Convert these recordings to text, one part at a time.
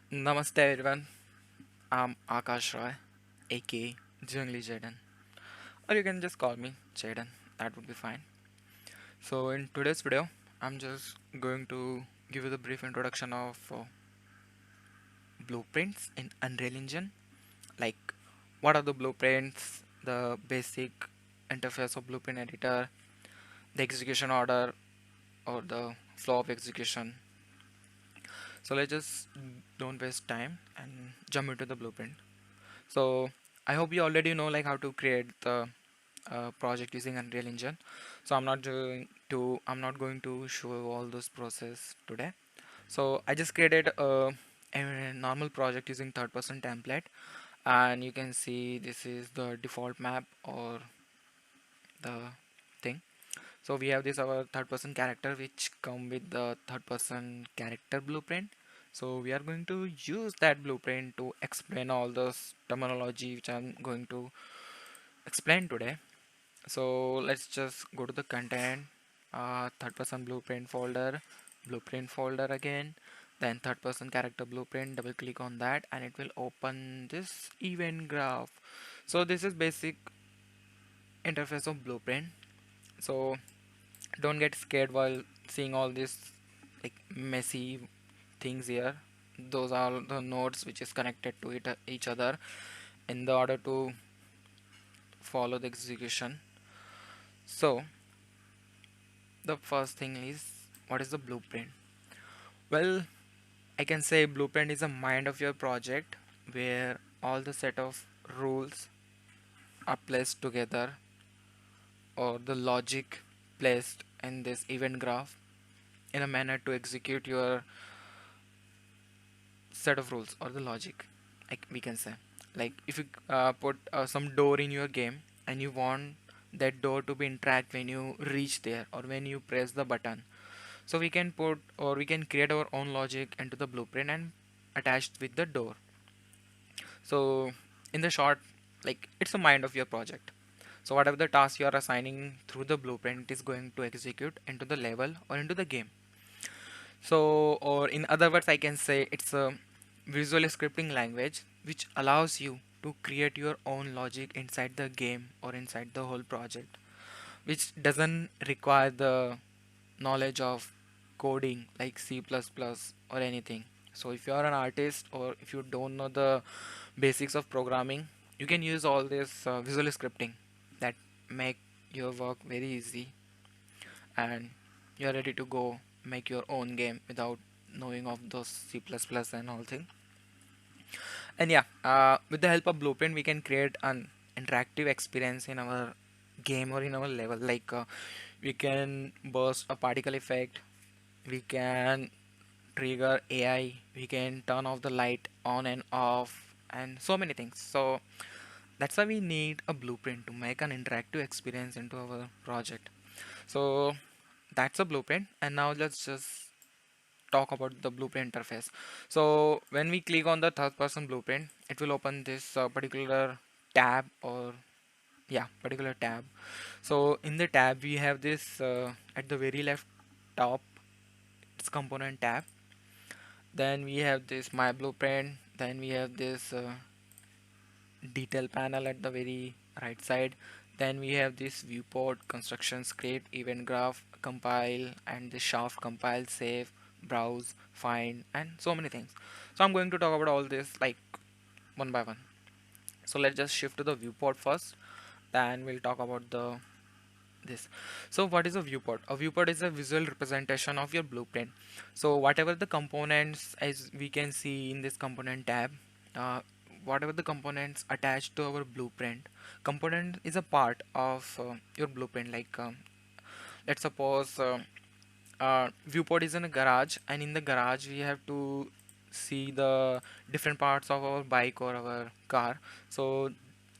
Namaste everyone, I'm Akash Roy, aka Jungli Jaden, or you can just call me Jaden, that would be fine. So, in today's video, I'm just going to give you the brief introduction of blueprints in Unreal Engine. Like, what are the blueprints, the basic interface of blueprint editor, the execution order, or the flow of execution. So, let's just don't waste time and jump into the blueprint. So, I hope you already know like how to create the project using Unreal Engine. So I'm not going to show all those process today. So I just created a normal project using third person template, and you can see this is the default map or the thing. So we have this our third person character which come with the third person character blueprint. So we are going to use that blueprint to explain all those terminology which I'm going to explain today. So let's just go to the content, third person blueprint folder again, then third person character blueprint, double click on that and it will open this event graph. So this is basic interface of blueprint. So don't get scared while seeing all this like messy things here. Those are the nodes which is connected to each other in the order to follow the execution. So the first thing is, what is the blueprint? Well, I can say blueprint is a mind of your project where all the set of rules are placed together, or the logic placed in this event graph in a manner to execute your set of rules or the logic, like we can say. Like if you put some door in your game and you want that door to be interact when you reach there or when you press the button. So we can put or we can create our own logic into the blueprint and attached with the door. So in the short, like it's a mind of your project. So whatever the task you are assigning through the blueprint is going to execute into the level or into the game. So or in other words, I can say it's a visual scripting language which allows you to create your own logic inside the game or inside the whole project, which doesn't require the knowledge of coding like C++ or anything. So if you are an artist or if you don't know the basics of programming, you can use all this visual scripting that make your work very easy, and you're ready to go make your own game without knowing of those C++ and all thing. And yeah, with the help of blueprint we can create an interactive experience in our game or in our level. Like we can burst a particle effect, we can trigger AI, we can turn off the light on and off, and so many things. So that's why we need a blueprint to make an interactive experience into our project. So that's a blueprint, and now let's just talk about the blueprint interface. So when we click on the third person blueprint, it will open this particular tab or yeah, particular tab. So in the tab we have this at the very left top, it's component tab. Then we have this my blueprint. Then we have this detail panel at the very right side. Then we have this viewport, construction script, event graph, compile, and the shaft compile, save, browse, find, and so many things. So I'm going to talk about all this like one by one. So let's just shift to the viewport first. Then we'll talk about the this. So what is a viewport? A viewport is a visual representation of your blueprint. So whatever the components, as we can see in this component tab, uh, whatever the components attached to our blueprint, component is a part of your blueprint. Like let's suppose viewport is in a garage, and in the garage we have to see the different parts of our bike or our car. So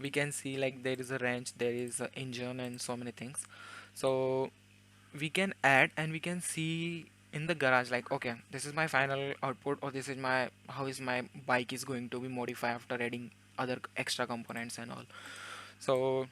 we can see like there is a wrench, there is an engine, and so many things. So we can add and we can see in the garage like, okay, this is my final output, or this is my how is my bike is going to be modified after adding other extra components and all. So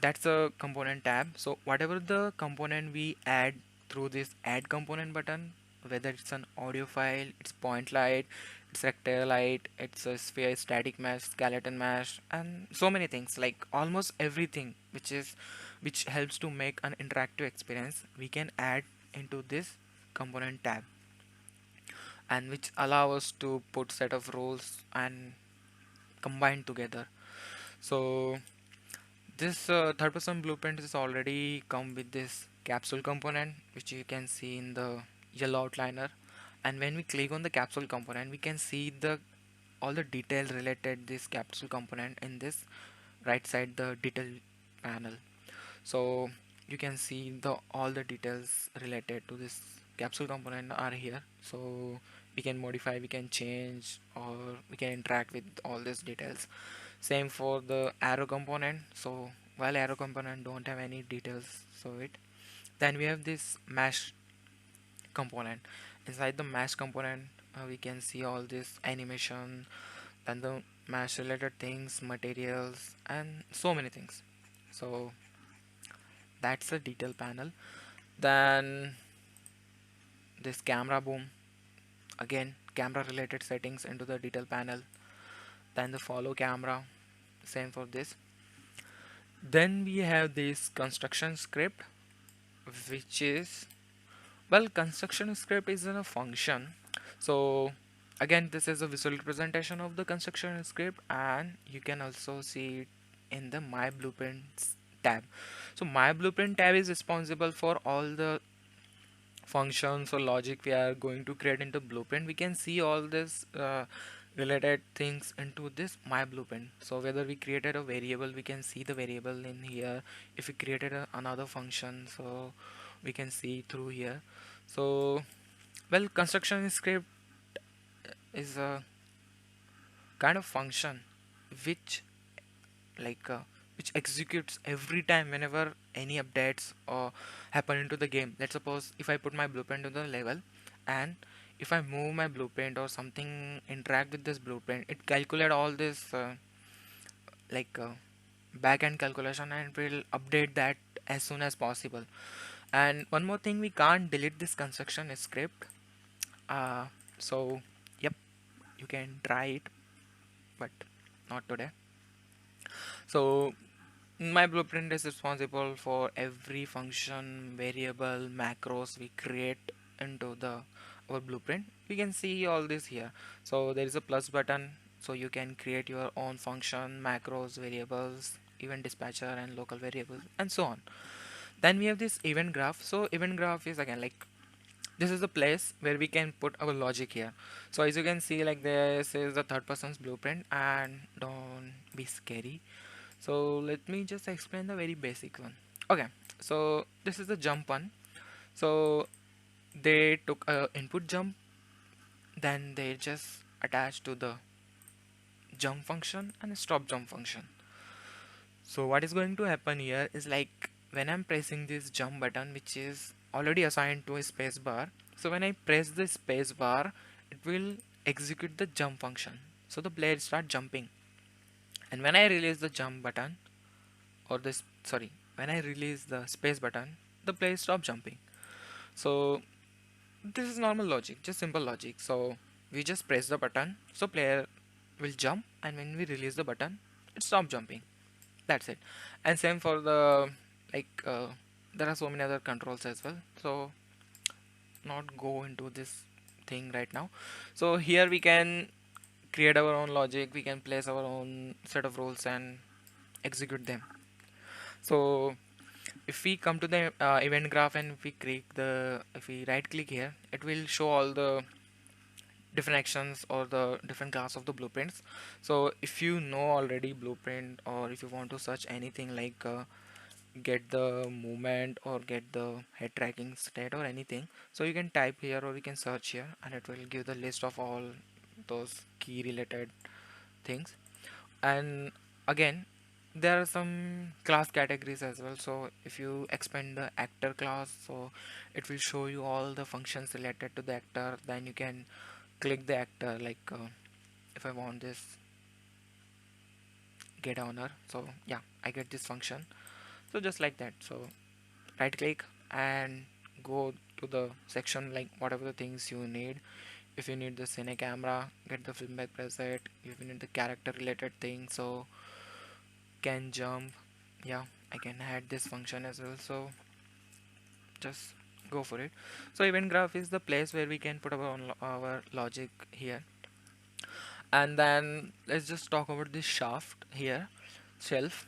that's a component tab. So whatever the component we add through this add component button, whether it's an audio file, it's point light, it's rectangle light, it's a sphere, static mesh, skeleton mesh, and so many things, like almost everything which helps to make an interactive experience, we can add into this component tab, and which allow us to put set of roles and combine together. So this third person blueprint is already come with this capsule component, which you can see in the yellow outliner. And when we click on the capsule component, we can see the all the detail related this capsule component in this right side, the detail panel. So you can see the all the details related to this capsule component are here. So we can modify, we can change, or we can interact with all these details. Same for the arrow component. So while arrow component don't have any details, so it then we have this mesh component. Inside the mesh component, we can see all this animation, then the mesh related things, materials, and so many things. So that's the detail panel. Then this camera boom, again camera related settings into the detail panel. Then the follow camera, same for this. Then we have this construction script, which is, well, construction script is a function. So again, this is a visual representation of the construction script, and you can also see it in the my blueprints tab. So my blueprint tab is responsible for all the functions or logic we are going to create into blueprint. We can see all this related things into this my blueprint. So whether we created a variable, we can see the variable in here. If we created another function, so we can see through here. So well, construction script is a kind of function which like which executes every time whenever any updates or happen into the game. Let's suppose if I put my blueprint to the level, and if I move my blueprint or something interact with this blueprint, it calculate all this like back-end calculation, and will update that as soon as possible. And one more thing, we can't delete this construction script. So yep, you can try it, but not today. So my blueprint is responsible for every function, variable, macros we create into the our blueprint. We can see all this here. So there is a plus button, so you can create your own function, macros, variables, event dispatcher, and local variables, and so on. Then we have this event graph. So event graph is again like this is the place where we can put our logic here. So as you can see, like this is the third person's blueprint, and don't be scary. So let me just explain the very basic one. Okay, so this is the jump one. So they took a input jump, then they just attached to the jump function and a stop jump function. So what is going to happen here is, like, when I'm pressing this jump button, which is already assigned to a space bar, so when I press the space bar, it will execute the jump function. So the player start jumping, and when I release the jump button, or this sorry, when I release the space button, the player stop jumping. So this is normal logic, just simple logic. So we just press the button, so player will jump, and when we release the button, it stop jumping. That's it. And same for the, like there are so many other controls as well, so not go into this thing right now. So here we can create our own logic, we can place our own set of rules and execute them. So if we come to the event graph, and if we right click here, it will show all the different actions or the different class of the blueprints. So if you know already blueprint, or if you want to search anything like get the movement or get the head tracking state or anything, so you can type here or you can search here, and it will give the list of all those key related things. And again, there are some class categories as well. So if you expand the actor class, so it will show you all the functions related to the actor. Then you can click the actor, like if I want this get honor, so yeah, I get this function. So just like that, so right click and go to the section like whatever the things you need. If you need the cine camera, get the film back preset. If you need the character related thing, so can jump, yeah, I can add this function as well, so just go for it. So event graph is the place where we can put our logic here. And then let's just talk about this shaft here, shelf,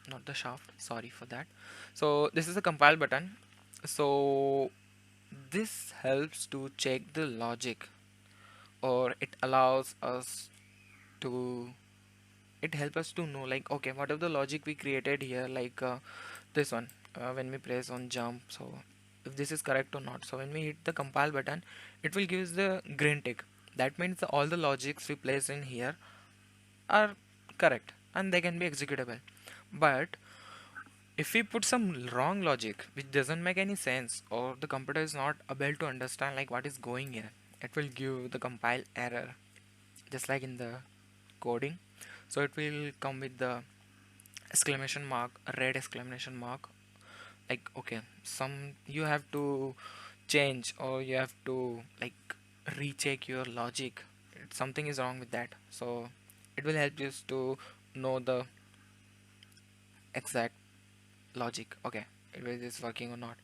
not the shaft, sorry for that. So this is a compile button. So this helps to check the logic, or it allows us to, it helps us to know like, okay, what if the logic we created here, like this one, when we press on jump, so if this is correct or not. So when we hit the compile button, it will give us the green tick. That means all the logics we place in here are correct and they can be executable. But if we put some wrong logic which doesn't make any sense, or the computer is not able to understand like what is going here, it will give the compile error, just like in the coding. So it will come with the exclamation mark, a red exclamation mark, like okay, some you have to change, or you have to like recheck your logic. Something is wrong with that. So it will help you to know the exact logic, okay, it is working or not.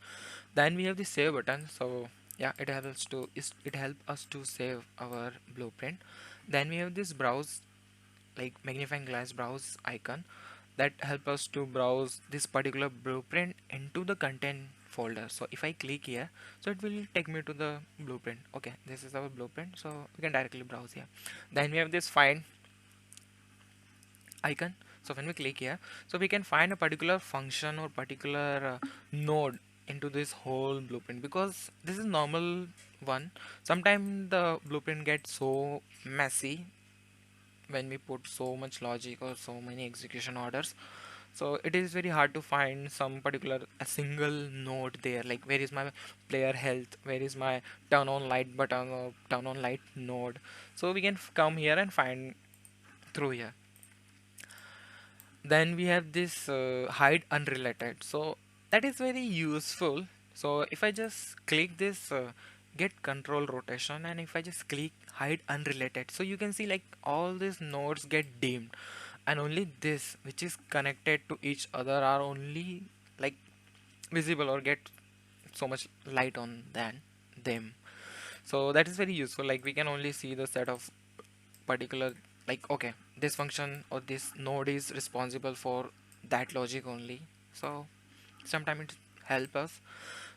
Then we have the save button. So yeah, it helps to it help us to save our blueprint. Then we have this browse, like magnifying glass browse icon, that help us to browse this particular blueprint into the content folder. So if I click here, so it will take me to the blueprint. Okay, this is our blueprint, so we can directly browse here. Then we have this find icon. So when we click here, so we can find a particular function or particular node into this whole blueprint, because this is normal one. Sometimes the blueprint gets so messy when we put so much logic or so many execution orders. So it is very hard to find some particular a single node there, like where is my player health, where is my turn on light button or turn on light node. So we can come here and find through here. Then we have this hide unrelated, so that is very useful. So if I just click this get control rotation, and if I just click hide unrelated, so you can see like all these nodes get dimmed, and only this which is connected to each other are only like visible or get so much light on than them. So that is very useful, like we can only see the set of particular, like okay, this function or this node is responsible for that logic only. So sometimes it help us.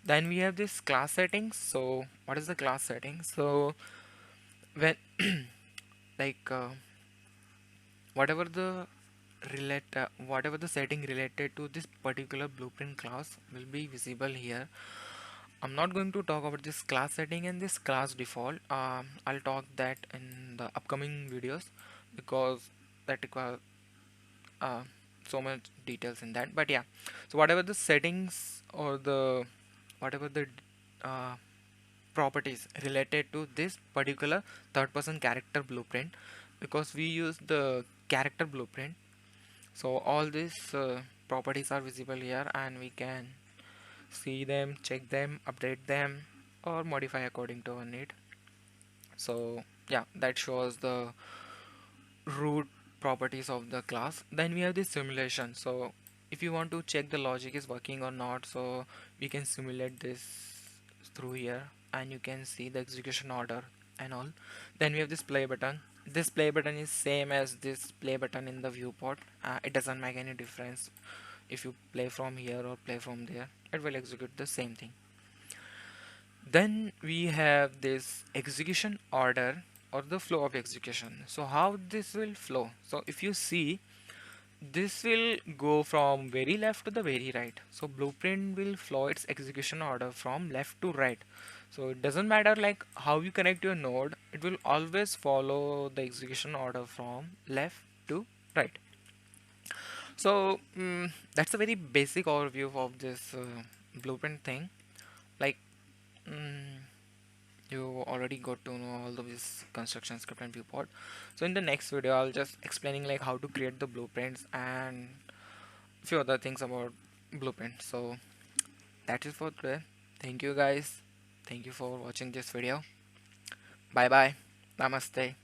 Then we have this class settings. So what is the class settings? So when like whatever the whatever the setting related to this particular blueprint class will be visible here. I'm not going to talk about this class setting and this class default. I'll talk that in the upcoming videos, because that require uh, so much details in that. But yeah, so whatever the settings or the whatever the uh, properties related to this particular third person character blueprint, because we use the character blueprint, so all these properties are visible here, and we can see them, check them, update them, or modify according to our need. So yeah, that shows the root properties of the class. Then we have the simulation. So if you want to check the logic is working or not, so we can simulate this through here, and you can see the execution order and all. Then we have this play button. This play button is same as this play button in the viewport. It doesn't make any difference if you play from here or play from there, it will execute the same thing. Then we have this execution order, or the flow of execution. So how this will flow? So if you see, this will go from very left to the very right. So blueprint will flow its execution order from left to right. So it doesn't matter like how you connect your node, it will always follow the execution order from left to right. So that's a very basic overview of this blueprint thing. Like mm, you already got to know all of this construction script and viewport. So in the next video, I'll just explaining like how to create the blueprints and few other things about blueprint. So that is for today. Thank you guys. Thank you for watching this video. Bye bye. Namaste.